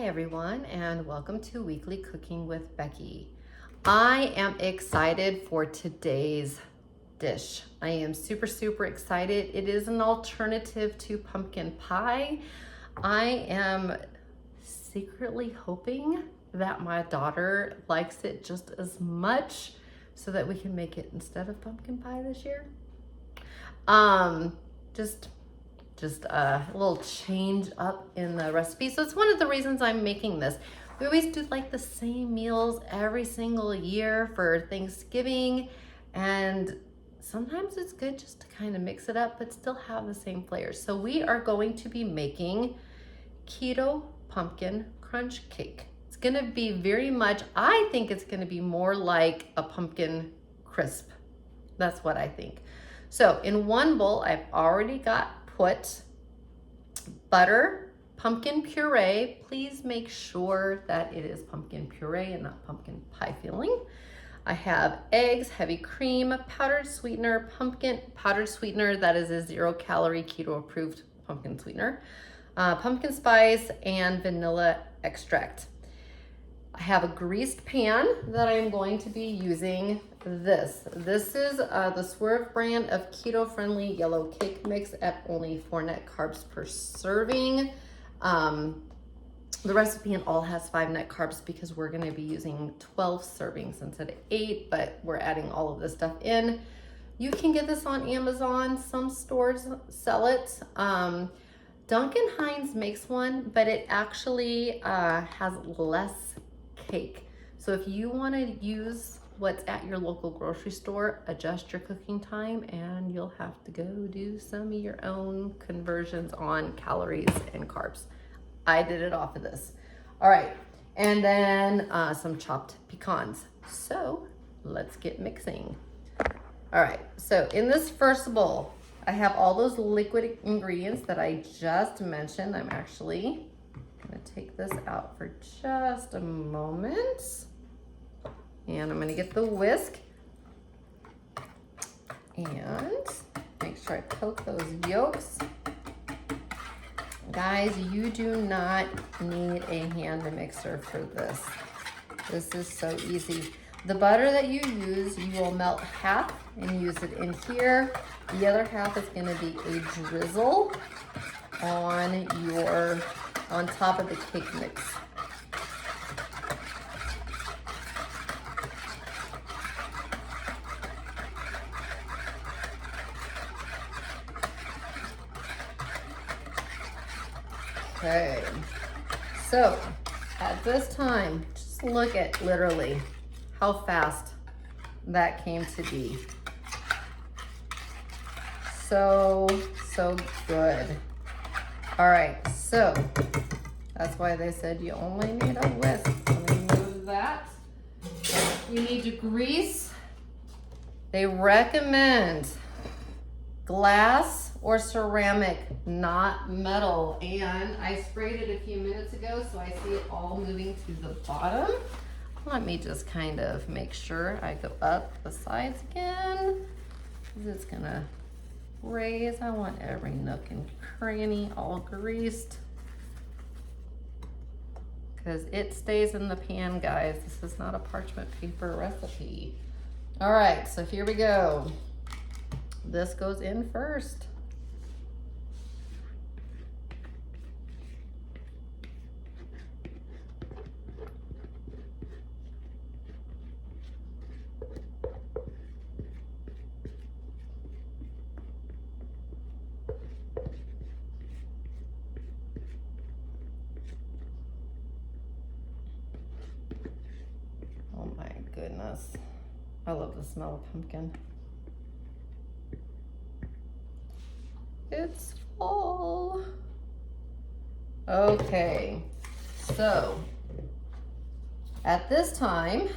everyone, and welcome to Weekly Cooking with Becky. I am excited for today's dish. I am super excited. It is an alternative to pumpkin pie. I am secretly hoping that my daughter likes it just as much so that we can make it instead of pumpkin pie this year. Just a little change up in the recipe. So it's one of the reasons I'm making this. We always do like the same meals every single year for Thanksgiving, and sometimes it's good just to kind of mix it up but still have the same flavors. So we are going to be making keto pumpkin crunch cake. It's gonna be very much, I think it's gonna be more like a pumpkin crisp. That's what I think. So in one bowl, I've already put butter, pumpkin puree. Please make sure that it is pumpkin puree and not pumpkin pie filling. I have eggs, heavy cream, powdered sweetener, pumpkin powdered sweetener, that is a 0-calorie keto approved pumpkin sweetener, pumpkin spice, and vanilla extract. I have a greased pan that I'm going to be using this. This is the Swerve brand of keto-friendly yellow cake mix at only 4 net carbs per serving. The recipe in all has 5 net carbs because we're gonna be using 12 servings instead of 8, but we're adding all of this stuff in. You can get this on Amazon. Some stores sell it. Duncan Hines makes one, but it actually has less cake. So if you want to use what's at your local grocery store, adjust your cooking time and you'll have to go do some of your own conversions on calories and carbs. I did it off of this. All right, and then some chopped pecans. So let's get mixing. All right, so in this first bowl, I have all those liquid ingredients that I just mentioned. I'm actually gonna take this out for just a moment. And I'm gonna get the whisk and make sure I poke those yolks. Guys, you do not need a hand mixer for this. This is so easy. The butter that you use, you will melt half and use it in here. The other half is gonna be a drizzle on top of the cake mix. Okay, so at this time, just look at literally how fast that came to be. So good. All right, so that's why they said you only need a whisk. Let me move that. You need to grease. They recommend glass or ceramic, not metal. And I sprayed it a few minutes ago, so I see it all moving to the bottom. Let me just kind of make sure I go up the sides again, because it's gonna raise. I want every nook and cranny all greased, because it stays in the pan, guys. This is not a parchment paper recipe. All right, so here we go. This goes in first. Oh my goodness. I love the smell of pumpkin. It's fall. Okay, so at this time,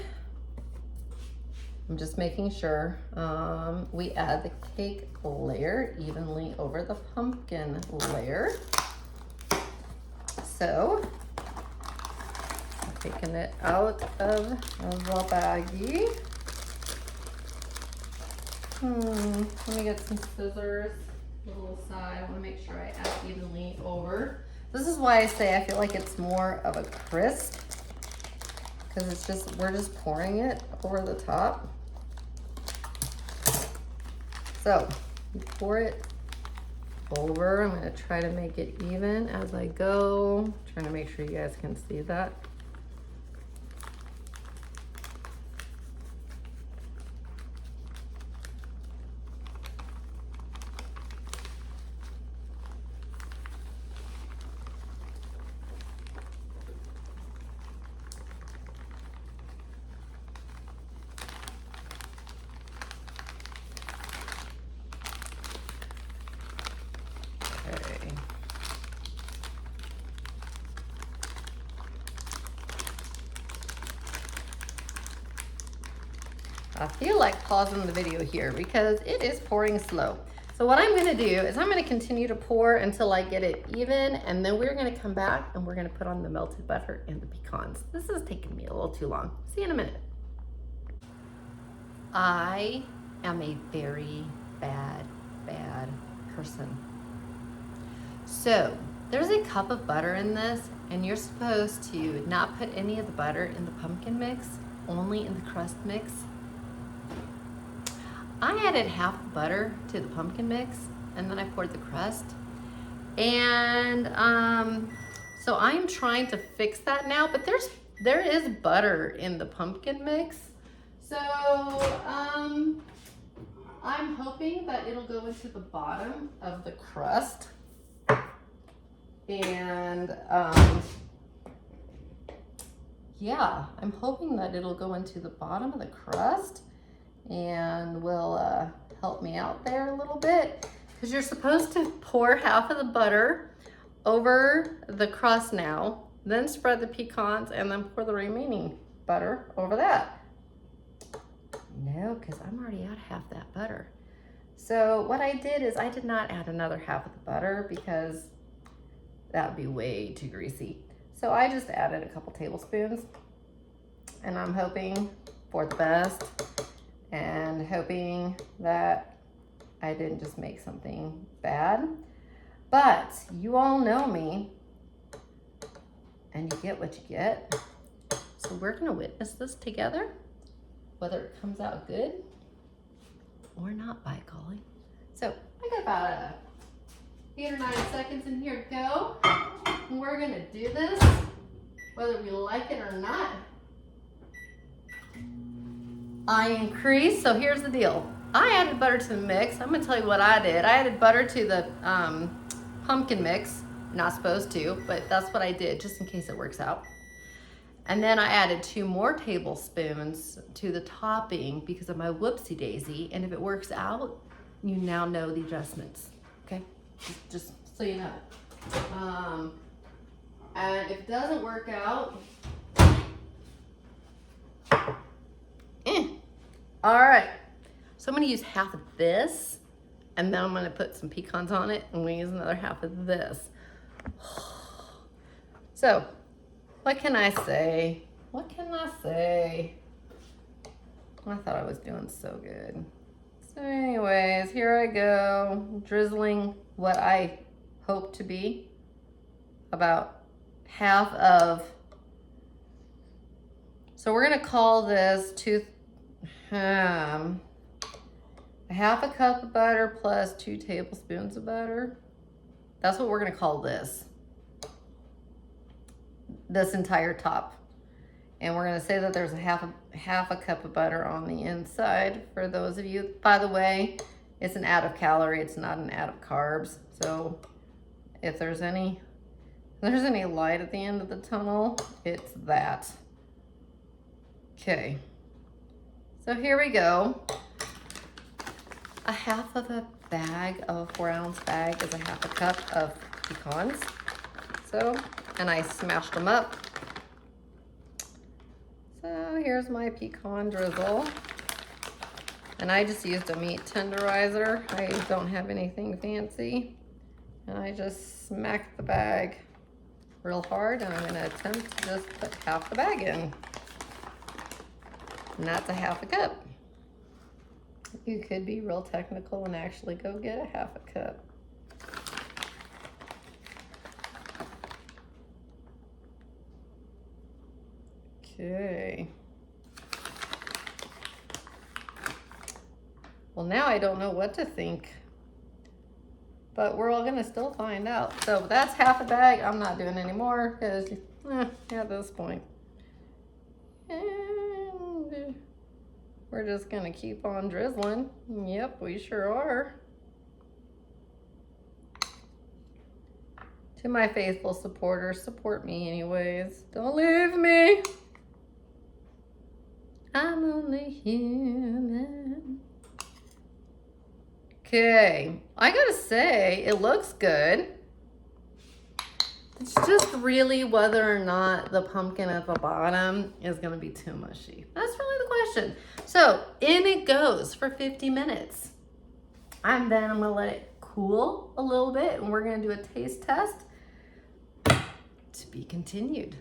I'm just making sure we add the cake layer evenly over the pumpkin layer. So I'm taking it out of the baggie. Let me get some scissors. A little side. I want to make sure I add evenly over. This is why I say I feel like it's more of a crisp, because it's just, we're just pouring it over the top. So you pour it over. I'm gonna try to make it even as I go. Trying to make sure you guys can see that. Okay. I feel like pausing the video here because it is pouring slow. So what I'm gonna do is I'm gonna continue to pour until I get it even, and then we're gonna come back and we're gonna put on the melted butter and the pecans. This is taking me a little too long. See you in a minute. I am a very bad person. So there's a cup of butter in this, and you're supposed to not put any of the butter in the pumpkin mix, only in the crust mix. I added half the butter to the pumpkin mix, and then I poured the crust. And so I'm trying to fix that now, but there is butter in the pumpkin mix. So I'm hoping that it'll go into the bottom of the crust. And yeah, I'm hoping that it'll go into the bottom of the crust and will help me out there a little bit, because you're supposed to pour half of the butter over the crust now, then spread the pecans, and then pour the remaining butter over that. No, because I'm already at half that butter. So what I did is I did not add another half of the butter because that would be way too greasy. So I just added a couple tablespoons, and I'm hoping for the best and hoping that I didn't just make something bad. But you all know me, and you get what you get. So we're gonna witness this together, whether it comes out good or not, by golly. So I got about 8 or 9 seconds in here to go. And we're gonna do this, whether we like it or not. I increase, so here's the deal. I added butter to the mix. I'm gonna tell you what I did. I added butter to the pumpkin mix. Not supposed to, but that's what I did, just in case it works out. And then I added 2 more tablespoons to the topping because of my whoopsie daisy. And if it works out, you now know the adjustments, okay? Just so you know. And if it doesn't work out, all right. So I'm gonna use half of this, and then I'm gonna put some pecans on it, and we use another half of this. So, what can I say? What can I say? I thought I was doing so good. So anyways, here I go, drizzling what I hope to be about half of, so we're gonna call this a half a cup of butter plus 2 tablespoons of butter. That's what we're gonna call this entire top. And we're gonna say that there's a half a cup of butter on the inside. For those of you, by the way, it's an add of calorie, it's not an add of carbs. So if there's any light at the end of the tunnel, it's that. Okay, so here we go. A half of a bag, of a 4-ounce bag, is a half a cup of pecans. So, and I smashed them up. So here's my pecan drizzle. And I just used a meat tenderizer. I don't have anything fancy. And I just smacked the bag real hard, and I'm gonna attempt to just put half the bag in. And that's a half a cup. You could be real technical and actually go get a half a cup. Okay. Well, now I don't know what to think, but we're all gonna still find out. So that's half a bag. I'm not doing any more because at this point. And we're just gonna keep on drizzling. Yep, we sure are. To my faithful supporters, support me anyways. Don't leave me. I'm only human. Okay, I gotta say, it looks good. It's just really whether or not the pumpkin at the bottom is gonna be too mushy. That's really the question. So in it goes for 50 minutes. And then I'm gonna let it cool a little bit and we're gonna do a taste test. To be continued.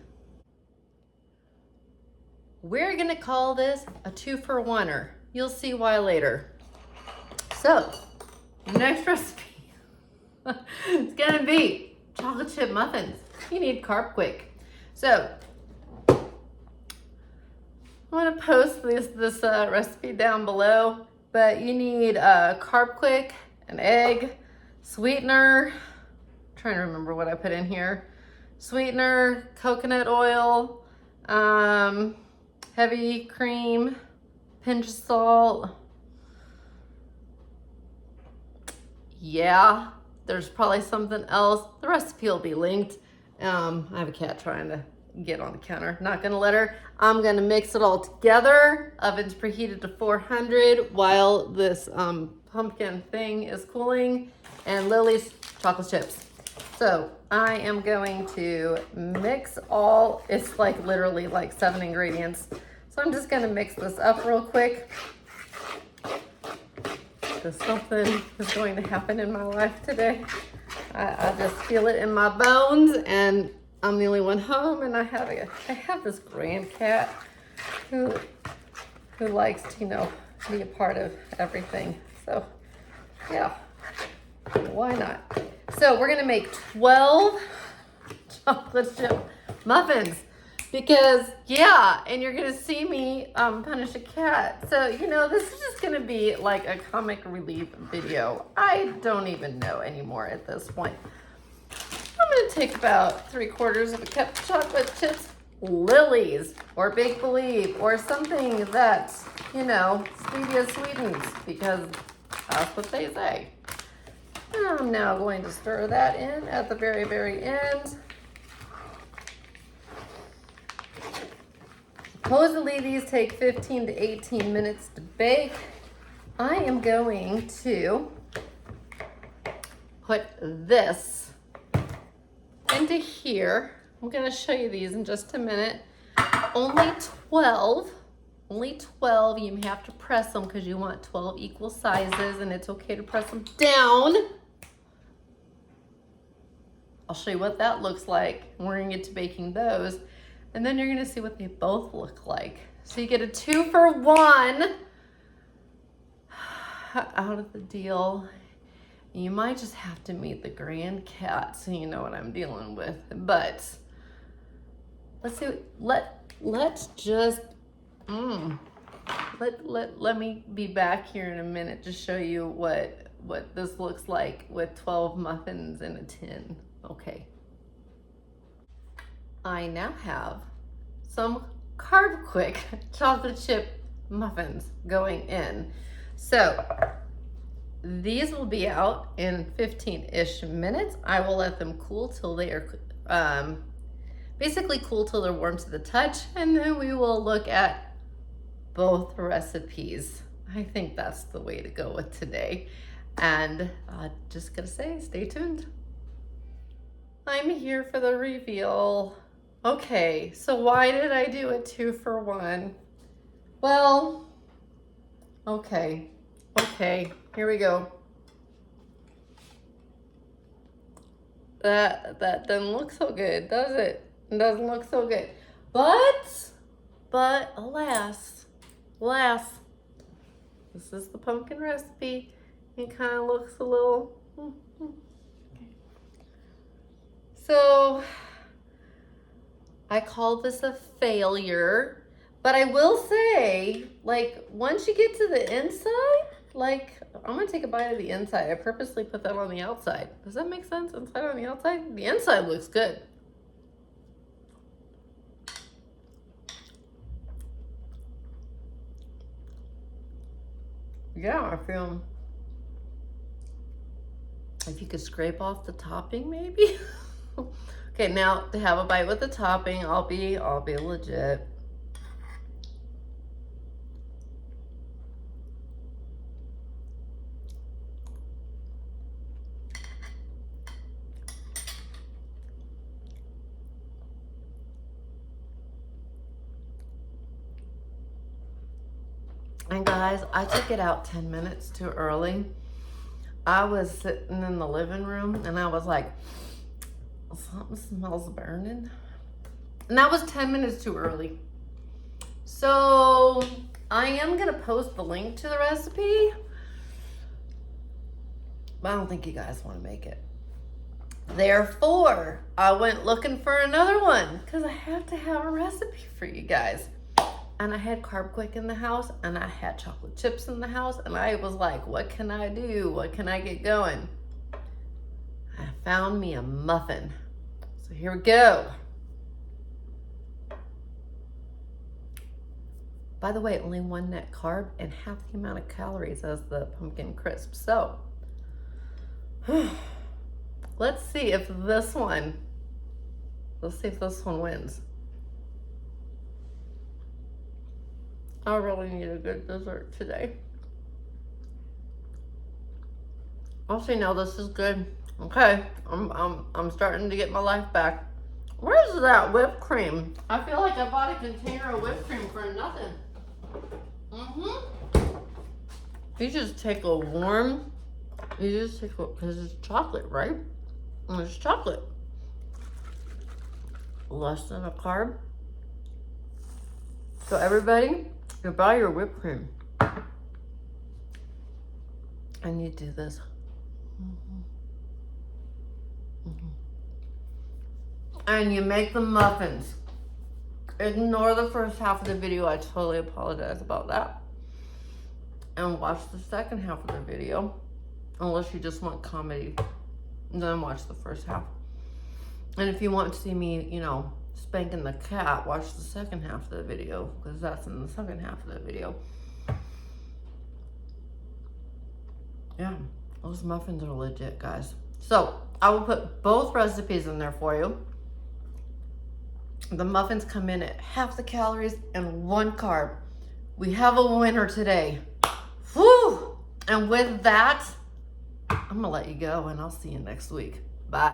We're gonna call this a 2-for-1-er. You'll see why later. So, next recipe it's gonna be chocolate chip muffins. You need Carb quick. So, I'm gonna post this recipe down below, but you need Carb quick, an egg, sweetener. I'm trying to remember what I put in here. Sweetener, coconut oil, heavy cream, pinch of salt. Yeah, there's probably something else. The recipe will be linked. I have a cat trying to get on the counter. Not gonna let her. I'm gonna mix it all together. Oven's preheated to 400 while this pumpkin thing is cooling. And Lily's chocolate chips. So I am going to mix all, it's like literally like 7 ingredients. So I'm just gonna mix this up real quick. Because something is going to happen in my life today. I just feel it in my bones and I'm the only one home and I have this grand cat who likes to, you know, be a part of everything. So yeah, why not? So we're gonna make 12 chocolate chip muffins because yeah, and you're gonna see me punish a cat. So, you know, this is just gonna be like a comic relief video. I don't even know anymore at this point. I'm gonna take about 3/4 of a cup of chocolate chips, Lily's or Bake Believe or something that, you know, stevia sweetens because that's what they say. I'm now going to stir that in at the very, very end. Supposedly these take 15 to 18 minutes to bake. I am going to put this into here. I'm going to show you these in just a minute. Only 12. Only 12. You have to press them because you want 12 equal sizes and it's okay to press them down. I'll show you what that looks like. We're gonna get to baking those. And then you're gonna see what they both look like. So you get a 2-for-1 out of the deal. You might just have to meet the grand cat so you know what I'm dealing with. But let's see, let's just, let me be back here in a minute to show you what this looks like with 12 muffins in a tin. Okay. I now have some Carb quick chocolate chip muffins going in. So these will be out in 15-ish minutes. I will let them cool till they are basically cool till they're warm to the touch, and then we will look at both recipes. I think that's the way to go with today. And just gonna say, stay tuned. I'm here for the reveal. Okay, so why did I do a 2-for-1? Well, okay, here we go. That doesn't look so good, does it? It doesn't look so good. But alas, this is the pumpkin recipe. It kind of looks a little, okay. So I call this a failure, but I will say, like, once you get to the inside, like, I'm gonna take a bite of the inside. I purposely put that on the outside. Does that make sense? Inside on the outside? The inside looks good. Yeah, I feel, if you could scrape off the topping maybe. Okay, now to have a bite with the topping, I'll be legit. And guys, I took it out 10 minutes too early. I was sitting in the living room and I was like, something smells burning. And that was 10 minutes too early. So I am gonna post the link to the recipe, but I don't think you guys wanna make it. Therefore, I went looking for another one because I have to have a recipe for you guys. And I had Carb Quick in the house and I had chocolate chips in the house and I was like, what can I do? What can I get going? I found me a muffin. So here we go. By the way, only 1 net carb and half the amount of calories as the pumpkin crisp. So, let's see if this one wins. I really need a good dessert today. I'll see now, this is good. Okay, I'm starting to get my life back. Where's that whipped cream? I feel like I bought a container of whipped cream for nothing. You just take a warm, because it's chocolate, right? And it's chocolate. Less than a carb. So everybody, you buy your whipped cream. And you do this. And you make the muffins. Ignore the first half of the video. I totally apologize about that. And watch the second half of the video. Unless you just want comedy. And then watch the first half. And if you want to see me, you know, spanking the cat, watch the second half of the video. Because that's in the second half of the video. Yeah, those muffins are legit, guys. So, I will put both recipes in there for you. The muffins come in at half the calories and 1 carb. We have a winner today. Whew! And with that, I'm gonna let you go and I'll see you next week.